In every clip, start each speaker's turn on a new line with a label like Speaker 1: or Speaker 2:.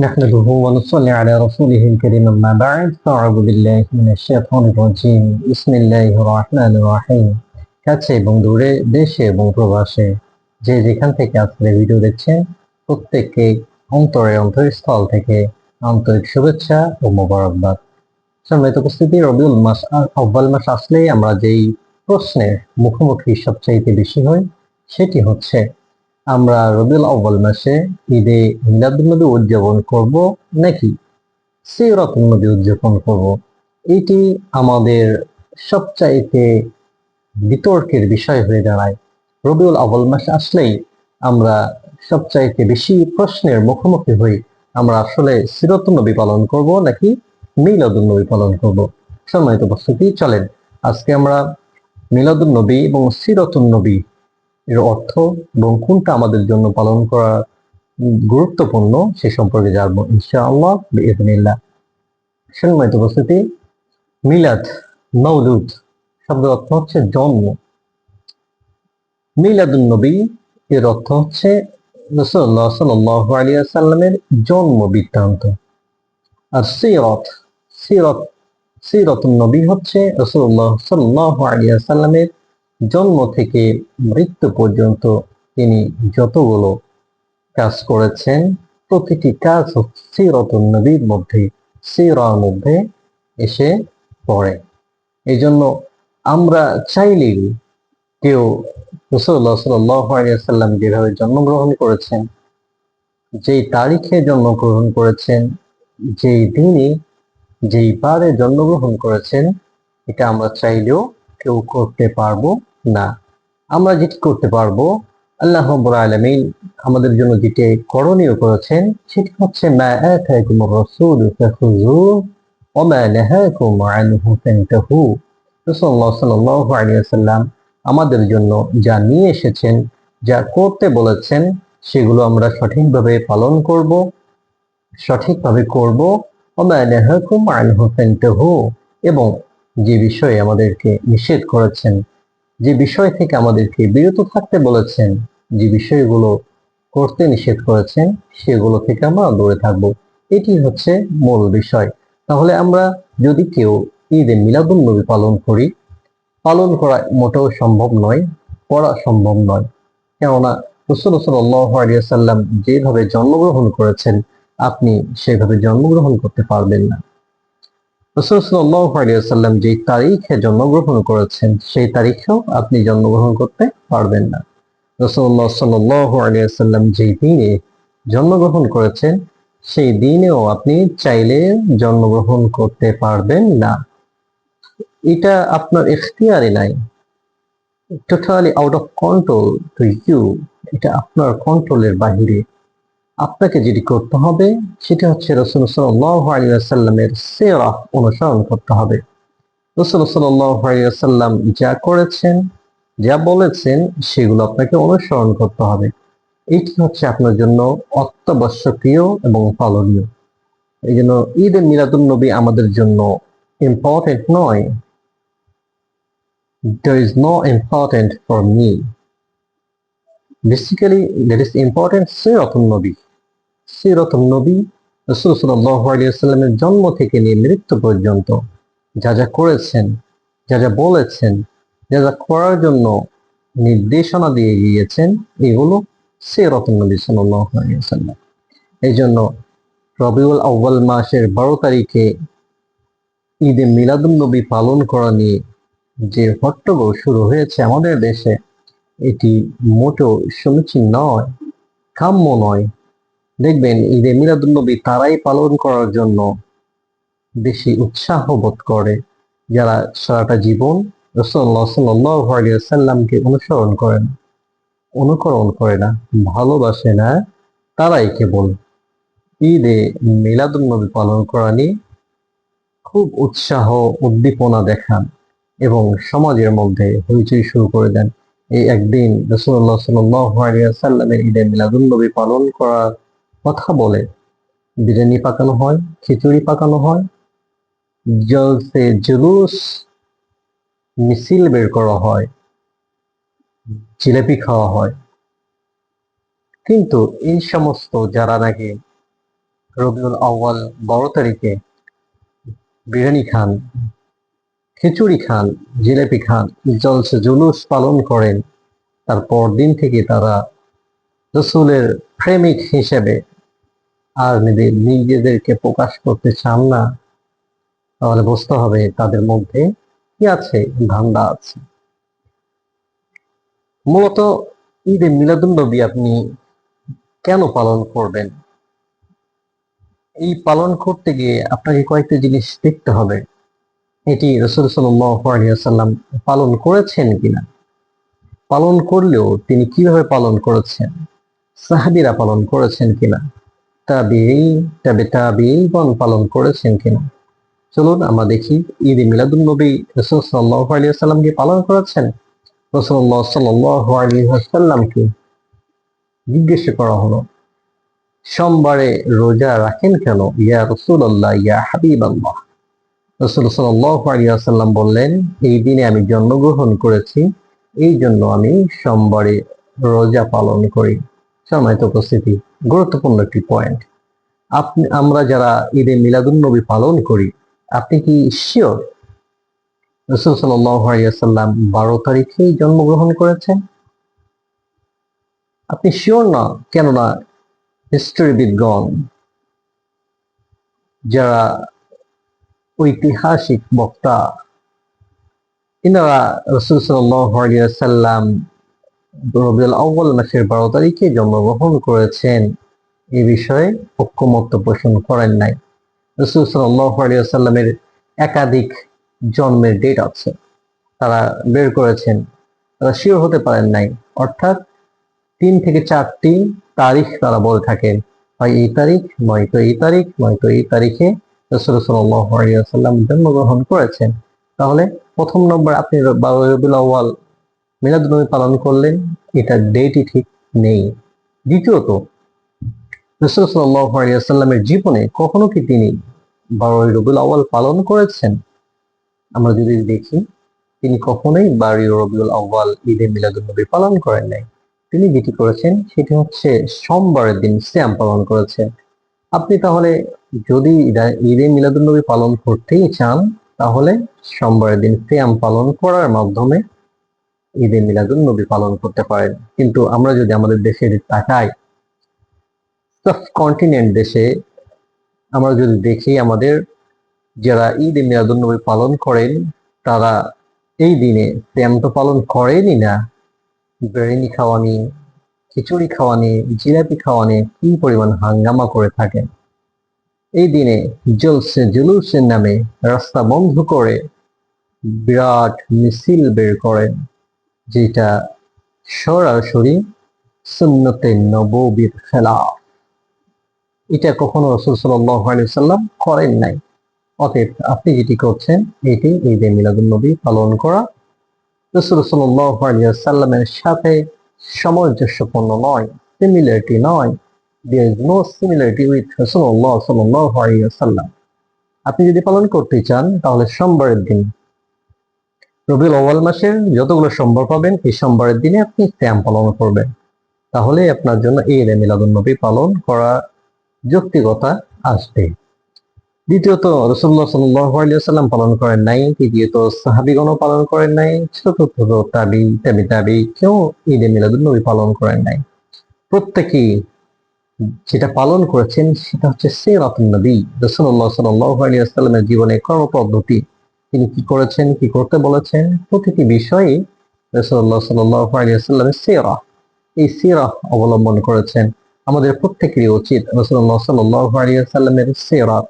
Speaker 1: نحمده ونصلي على رسوله الكريم أما بعد فأعوذ بالله من الشيطان الرجيم بسم الله الرحمن الرحيم। কাছে এবং দূরে, দেশে এবং প্রবাসে, যে যেখান থেকে আজকের ভিডিও দেখছেন প্রত্যেককে অন্তরস্থল থেকে আন্তরিক শুভেচ্ছা ও মোবারকবাদ। সম্মানিত উপস্থিতি, রবিউল মাস আউয়াল মাস আসলেই আমরা যেই প্রশ্নের মুখোমুখি সবচাইতে বেশি হই সেটি হচ্ছে, আমরা রবিউল আউয়াল মাসে ঈদে মিলাদুন্নবী উদযাপন করব নাকি সিরাতুন নবী উদযাপন করব। এটি আমাদের সবচাইতে বিতর্কের বিষয় হয়ে দাঁড়ায়। রবিউল আউয়াল মাস আসলেই আমরা সবচাইতে বেশি প্রশ্নের মুখোমুখি হই, আমরা আসলে সিরাতুন নবী পালন করব নাকি মিলাদুন নবী পালন করব। সম্মানিত উপস্থিতি, চলেন আজকে আমরা মিলাদুন নবী এবং সিরাতুন নবী এর অর্থ এবং কোনটা আমাদের জন্য পালন করা গুরুত্বপূর্ণ সে সম্পর্কে জানবো ইনশাআল্লাহ বিইذنিল্লাহ। সম্মানিত উপস্থিতি, মিলাদ, মওলুদ শব্দের অর্থ হচ্ছে জন্ম। মিলাদুন নবী এর অর্থ হচ্ছে রাসূলুল্লাহ সাল্লাল্লাহু আলাইহি ওয়াসাল্লামের জন্ম বৃত্তান্ত। আর সিরাতুন নবী হচ্ছে রাসূলুল্লাহ সাল্লাল্লাহু আলাইহি ওয়াসাল্লামের জন্ম থেকে মৃত্যু পর্যন্ত তিনি যতগুলো কাজ করেছেন প্রতিটি কাজ সিরাতুন নবীর মধ্যে, সিরার মধ্যে এসে পড়ে। এই জন্য আমরা চাইলেই কেউ রাসূলুল্লাহ সাল্লাল্লাহু আলাইহি ওয়াসাল্লাম যেভাবে জন্মগ্রহণ করেছেন, যেই তারিখে জন্মগ্রহণ করেছেন, যেই দিনে যেই বারে জন্মগ্রহণ করেছেন, এটা আমরা চাইলেও কেউ করতে পারবো না। আমরা যেটি করতে পারবো, আল্লাহ রাব্বুল আলামিন আমাদের জন্য যেটি করণীয় করেছেন সেটি হচ্ছে মা আতাকুমুর রাসূলু ফাখুযুহু ওয়া মা নাহাকুম আনহু ফান্তাহু। রাসূলুল্লাহ সাল্লাল্লাহু আলাইহি ওয়াসাল্লাম আমাদের জন্য যা নিয়ে এসেছেন, যা করতে বলেছেন, সেগুলো আমরা সঠিকভাবে পালন করব, সঠিকভাবে করব। ওয়া মা নাহাকুম আনহু ফান্তাহু, এবং যে বিষয়ে আমাদেরকে নিষেধ করেছেন, যে বিষয় থেকে আমাদেরকে বিরত থাকতে বলেছেন, যে বিষয়গুলো করতে নিষেধ করেছেন, সেগুলো থেকে আমরা দূরে থাকব। এটি হচ্ছে মূল বিষয়। তাহলে আমরা যদি কেউ ঈদে মিলাদুন নবী পালন করি, পালন করা মোটেও সম্ভব নয়, করা সম্ভব নয়। কেননা রাসূলুল্লাহ সাল্লাল্লাহু আলাইহি ওয়াসাল্লাম যেভাবে জন্মগ্রহণ করেছেন আপনি সেভাবে জন্মগ্রহণ করতে পারবেন না। রাসূল সাল্লাল্লাহু আলাইহি ওয়াসাল্লাম যে তারিখে জন্মগ্রহণ করেছেন সেই তারিখেও আপনি জন্মগ্রহণ করতে পারবেন না। রাসূলুল্লাহ সাল্লাল্লাহু আলাইহি ওয়াসাল্লাম যে দিনে জন্মগ্রহণ করেছেন সেই দিনেও আপনি চাইলে জন্মগ্রহণ করতে পারবেন না। এটা আপনার ইখতিয়ারে নাই, totally out of control to you. এটা আপনার কন্ট্রোলের বাহিরে। আপনাকে যেটি করতে হবে সেটা হচ্ছে রাসূল সাল্লাল্লাহু আলাইহি ওয়াসাল্লামের সিরাহ অনুসরণ করতে হবে। রাসূল সাল্লাল্লাহু আলাইহি ওয়াসাল্লাম যা করেছেন, যা বলেছেন, সেগুলো আপনাকে অনুসরণ করতে হবে। এটি হচ্ছে আপনার জন্য অত্যাবশ্যকীয় এবং পালনীয়। এই জন্য ঈদে মিলাদুন নবী আমাদের জন্য ইম্পর্টেন্ট নয়। There is no important for me. Basically, there is important সিরাতুন নবী। সিরাতুন নবী রাসূল সাল্লাল্লাহু আলাইহি ওয়াসাল্লামের জন্ম থেকে নিয়ে মৃত্যু পর্যন্ত যা যা করেছেন, যা যা বলেছেন, যা যা করার জন্য নির্দেশনা দিয়ে গিয়েছেন, এগুলো সিরাতুন নবী সাল্লাল্লাহু আলাইহি ওয়াসাল্লাম। এই জন্য রবিউল আউয়াল মাসের 12 তারিখে ঈদে মিলাদুন নবী পালন করা নিয়ে যে হট্টগোল শুরু হয়েছে আমাদের দেশে, এটি মোটেও সমীচীন নয়, কাম্য নয়। দেখবেন ঈদে মিলাদুন নবী তারাই পালন করার জন্য বেশি উৎসাহ বোধ করে যারা সারাটা জীবন রাসূলুল্লাহ সাল্লাল্লাহু আলাইহি ওয়াসাল্লামকে অনুকরণ করে না, ভালোবাসে না। তারাই কেবল ঈদে মিলাদুন নবী পালন করা নিয়ে খুব উৎসাহ উদ্দীপনা দেখান এবং সমাজের মধ্যে হইচই শুরু করে দেন। এই একদিন রাসূলুল্লাহ সাল্লাল্লাহু আলাইহি ওয়াসাল্লামের ঈদে মিলাদুন নবী পালন করার কথা বলে বিরিয়ানি পাকানো হয়, খিচুড়ি পাকানো হয়, জলসে জুলুস, মিছিল বের করা হয়, জিলাপি খাওয়া হয়। কিন্তু এই সমস্ত যারা নাকি রবিউল আউয়াল 12 তারিখে বিরিয়ানি খান, খিচুড়ি খান, জিলাপি খান, জলসে জুলুস পালন করেন, তারপর দিন থেকে তারা রসুলের প্রেমিক হিসেবে আর নিজেদেরকে প্রকাশ করতে চান না, তাহলে বুঝতে হবে তাদের মধ্যে কি আছে, ধান্দা আছে। মূলত ঈদে মিলাদুন্নবী আপনি কেন পালন করবেন? এই পালন করতে গিয়ে আপনাকে কয়েকটা জিনিস দেখতে হবে। এটি রাসূল সাল্লাল্লাহু আলাইহি ওয়াসাল্লাম পালন করেছেন কিনা, পালন করলেও তিনি কিভাবে পালন করেছেন, সাহাবীরা পালন করেছেন কিনা, তাবেঈগণ পালন করেছেন কিনা। চলুন আমরা দেখি ঈদে মিলাদুন্নবী রাসূল সাল্লাল্লাহু আলাইহি ওয়াসাল্লাম কি পালন করেছেন। রাসূলুল্লাহ সাল্লাল্লাহু আলাইহি ওয়াসাল্লামকে জিজ্ঞেস করা হলো, সোমবারে রোজা রাখেন কেন ইয়া রাসূলুল্লাহ ইয়া হাবিবাল্লাহ। রাসূল সাল্লাল্লাহু আলাইহি ওয়াসাল্লাম বললেন, এই দিনে আমি জন্মগ্রহণ করেছি, এই জন্য আমি সোমবারে রোজা পালন করি। সম্মানিত উপস্থিতি, গুরুত্বপূর্ণ একটি পয়েন্ট। আমরা যারা ঈদে মিলাদুন্নবী পালন করি, আপনি কি শিওর রাসূল সাল্লাল্লাহু আলাইহি ওয়াসাল্লাম 12 তারিখেই জন্মগ্রহণ করেছেন? আপনি শিওর না, কেননা হিস্ট্রিবিদগণ, যারা ঐতিহাসিক বক্তা, ইনারা রাসূল সাল্লাল্লাহু আলাইহি ওয়াসাল্লাম রবিউল আউয়াল মাসের 12 তারিখে জন্মগ্রহণ করেছেন এই বিষয়ে ঐকমত্য পোষণ করেন নাই। রাসূল সাল্লাল্লাহু আলাইহি ওয়াসাল্লামের একাধিক জন্মের ডেট আছে, তারা বের করেছেন, তারা শিওর হতে পারেন নাই। অর্থাৎ 3 থেকে 4টি তারিখ তারা বলে থাকেন, হয় এই তারিখ, নয়তো এই তারিখ, নয়তো এই তারিখে রাসূল সাল্লাল্লাহু আলাইহি ওয়াসাল্লাম জন্মগ্রহণ করেছেন। তাহলে প্রথম নম্বর, আপনি রবিউল আউয়াল মিলাদুন্নবী পালন করলেন, এটা ডেটই ঠিক নেই। দ্বিতীয়ত, রাসূল সাল্লাল্লাহু আলাইহি ওয়াসাল্লামের জীবনে কখনো কি তিনি 12 রবিউল আউয়াল পালন করেছেন? আমরা যদি দেখি, তিনি কখনোই 12 রবিউল আউয়াল ঈদে মিলাদুন্নবী পালন করেন নাই। তিনি যেটি করেছেন সেটি হচ্ছে সোমবারের দিন সিয়াম পালন করেছেন। আপনি তাহলে যদি ঈদে মিলাদুন্নবী পালন করতেই চান, তাহলে সোমবারের দিন সিয়াম পালন করার মাধ্যমে ঈদে মিলাদুন্নবী পালন করতে পারেন। কিন্তু আমরা যদি আমাদের দেশের তাকাই, সাবকন্টিনেন্ট দেশে আমরা যদি দেখি, আমাদের যারা ঈদে মিলাদুন্নবী পালন করেন, তারা এই দিনে সিয়াম তো পালন করেনই না, বিরিয়ানি খাওয়ানি, খিচুড়ি খাওয়ানি, জিলাপি খাওয়ানি কি পরিমাণ হাঙ্গামা করে থাকেন। এই দিনে জলসে জুলুসের নামে রাস্তা বন্ধ করে বিরাট মিছিল বের করেন, যেটা সরাসরি সুন্নতে নববীর খেলাফ। এটা কখনো রাসূল সাল্লাল্লাহু আলাইহি ওয়াসাল্লাম করেন নাই। অতএব আপনি যেটি করছেন, এটি ঈদে মিলাদুন্নবী পালন করা রাসূল সাল্লাল্লাহু আলাইহি ওয়াসাল্লামের সাথে সামঞ্জস্যপূর্ণ নয়, সিমিলারিটি নয়। There is no similarity with রাসূলুল্লাহ সাল্লাল্লাহু আলাইহি ওয়াসাল্লাম। আপনি যদি পালন করতে চান, তাহলে সোমবারের দিন, রবিউল আউয়াল মাসের যতগুলো সোমবার পাবেন, এই সোমবারের দিনে আপনি সিয়াম পালন করবেন। তাহলে আপনার জন্য ঈদে মিলাদুন্নবী পালন করা যৌক্তিকতা আসবে। দ্বিতীয়ত, রাসূলুল্লাহ সাল্লাল্লাহু আলাইহি ওয়াসাল্লাম পালন করেন নাই। তৃতীয়ত, সাহাবীগণও পালন করেন নাই। চতুর্থত, তাবি কেউ ঈদে মিলাদুন্নবী পালন করেন নাই। প্রত্যেকেই যেটা পালন করেছেন সেটা হচ্ছে সিরাতুন নবী, রাসূলুল্লাহ সাল্লাল্লাহু আলাইহি ওয়াসাল্লামের জীবনের কর্মপদ্ধতি। তিনি কি করেছেন, কি করতে বলেছেন, প্রতিটি বিষয়ে রাসূলুল্লাহ সাল্লাল্লাহু আলাইহি ওয়াসাল্লামের সিরাহ, এই সিরাহ অবলম্বন করেছেন। আমাদের প্রত্যেকেরই উচিত রাসূলুল্লাহ সাল্লাল্লাহু আলাইহি ওয়াসাল্লামের সিরাহ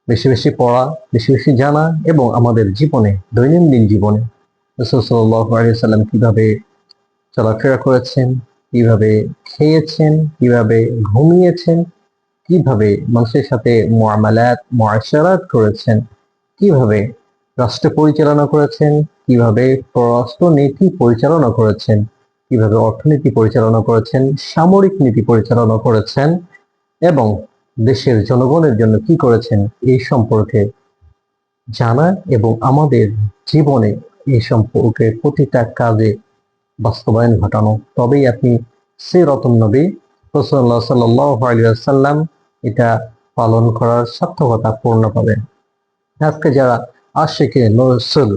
Speaker 1: বেশি বেশি পড়া, বেশি বেশি জানা, এবং আমাদের জীবনে, দৈনন্দিন জীবনে রাসূল সাল্লাল্লাহু আলাইহি ওয়াসাল্লাম কিভাবে চলাফেরা করেছেন, কিভাবে খেয়েছেন, কিভাবে ঘুমিয়েছেন, কিভাবে মানুষের সাথে মুআশারাত করেছেন, কিভাবে রাষ্ট্র পরিচালনা করেছেন, কিভাবে পররাষ্ট্র নীতি পরিচালনা করেছেন, কিভাবে অর্থনীতি পরিচালনা করেছেন, সামরিক নীতি পরিচালনা করেছেন, এবং দেশের জনগণের জন্য কি করেছেন, এই সম্পর্কে জানা এবং আমাদের জীবনে এই সম্পর্কে প্রতিটা কাজে বাস্তবায়ন ঘটানো। তবেই আপনি সিরাতুন নবী রাসূলুল্লাহ সাল্লাল্লাহু আলাইহি ওয়াসাল্লাম এটা পালন করার সার্থকতা পূর্ণ পাবেন। আজকে যারা আশিকে রাসূল,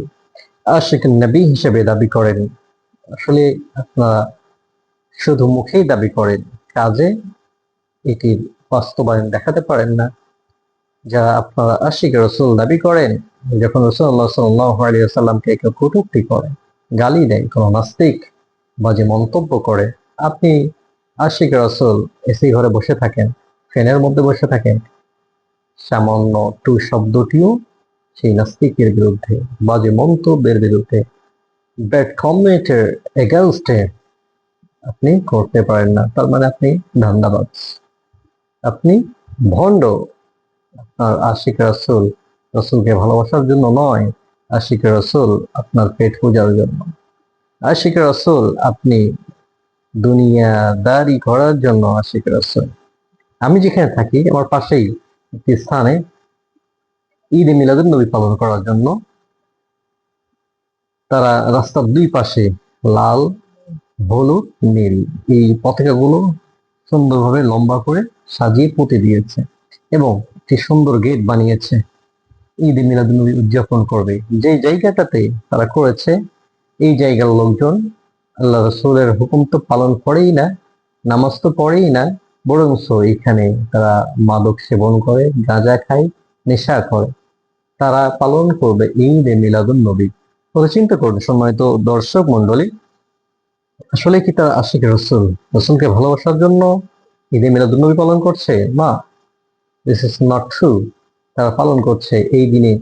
Speaker 1: আশিকে নবী হিসেবে দাবি করেন, আসলে আপনারা শুধু মুখেই দাবি করেন, কাজে এটির বাস্তবায়ন দেখাতে পারেন না। যারা আপনারা আশিকে রাসূল দাবি করেন, যখন রাসূলুল্লাহ সাল্লাল্লাহু আলাইহি ওয়াসাল্লামকে কেউ কটূক্তি করে, গালি দেয়, কোনো নাস্তিক বাজে মন্তব্য করে, আপনি আশিকে রাসূল এসি ঘরে বসে থাকেন, ফ্যানের মধ্যে বসে থাকেন, সামান্য টু শব্দটিও সেই নাস্তিকের বিরুদ্ধে, বাজে মন্তব্যের বিরুদ্ধে, ব্যাড কমেন্টের এগেইনস্টে আপনি করতে পারেন না। তার মানে আপনি ধান্দাবাজ, আপনি ভণ্ড। আপনার আশিক রাসূল, রাসূলকে ভালোবাসার জন্য নয়, আশিক রাসূল আপনার পেট পূজার জন্য, আশিক রাসূল আপনি দুনিয়াদারি করার জন্য আশিক রাসূল। আমি যেখানে থাকি আমার পাশেই একটি স্থানে ঈদে মিলাদুন নবী পালন করার জন্য তারা রাস্তার দুই পাশে লাল, হলুদ, নীল এই পতাকাগুলো সুন্দরভাবে লম্বা করে সাজিয়ে পুঁতে দিয়েছে এবং একটি সুন্দর গেট বানিয়েছে। ঈদে মিলাদুন নবী উদযাপন করবে যে জায়গাটাতে তারা করেছে, এই জায়গার লোকজন আল্লাহ রাসূলের হুকুম তো পালন করেই না, নামাজ তো পড়েই না, বরঞ্চ এখানে তারা মাদক সেবন করে, গাঁজা খায়, নেশা করে। তারা পালন করবে ঈদে মিলাদুন নবী। তো চিন্তা করুন সম্মানিত দর্শক মন্ডলী, আসলে কি তারা আশিক রাসূল, রাসূলকে ভালোবাসার জন্য ঈদে মিলাদুন নবী পালন করছে? না, দিস ইজ নট ট্রু। তারা পালন করছে এই দিনে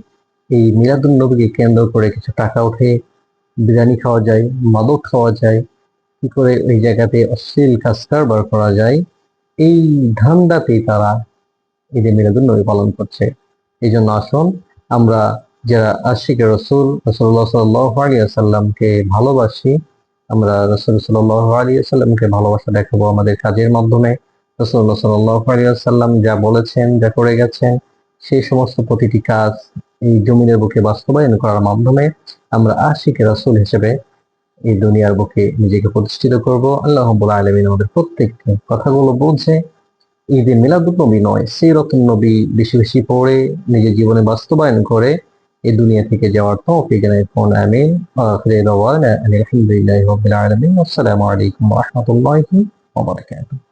Speaker 1: এই মিলাদুন নবীকে কেন্দ্র করে কিছু টাকা উঠে বিরিয়ানি খাওয়া যায়, মাদক খাওয়া যায়, কি করে ওই জায়গাতে অশ্লীল কাজ কারবার করা যায়, এই ধান্দাতেই তারা ঈদে মিলাদুন নবী পালন করছে। এই জন্য আসুন আমরা যারা আশিক রাসূল, রাসূলুল্লাহ সাল্লাল্লাহু আলাইহি ওয়াসাল্লামকে ভালোবাসি, আমরা রাসূল সাল্লাল্লাহু আলাইহি ওয়াসাল্লামকে ভালোবাসা দেখাবো আমাদের কাজের মাধ্যমে। রাসূলুল্লাহ সাল্লাল্লাহু আলাইহি ওয়াসাল্লাম যা বলেছেন, যা করে গেছেন, সেই সমস্ত প্রতিটি কাজ এই জমিনের বুকে বাস্তবায়ন করার মাধ্যমে আমরা আশিক রাসূল হিসেবে এই দুনিয়ার বুকে নিজেকে প্রতিষ্ঠিত করব। আল্লাহ রাব্বুল আলামিন আমাদের প্রত্যেককে কথাগুলো বুঝে ঈদে মিলাদুন নবী নয়, সিরাতুন নবী বেশি বেশি পড়ে নিজের জীবনে বাস্তবায়ন করে এই দুনিয়া থেকে যাওয়ার তৌফিক দান করুন। আমিন। আখিরু দাওয়ানা আলহামদুলিল্লাহি রাব্বিল আলামিন। আসসালামু আলাইকুম ওয়া রাহমাতুল্লাহি ওয়া বারাকাতুহু।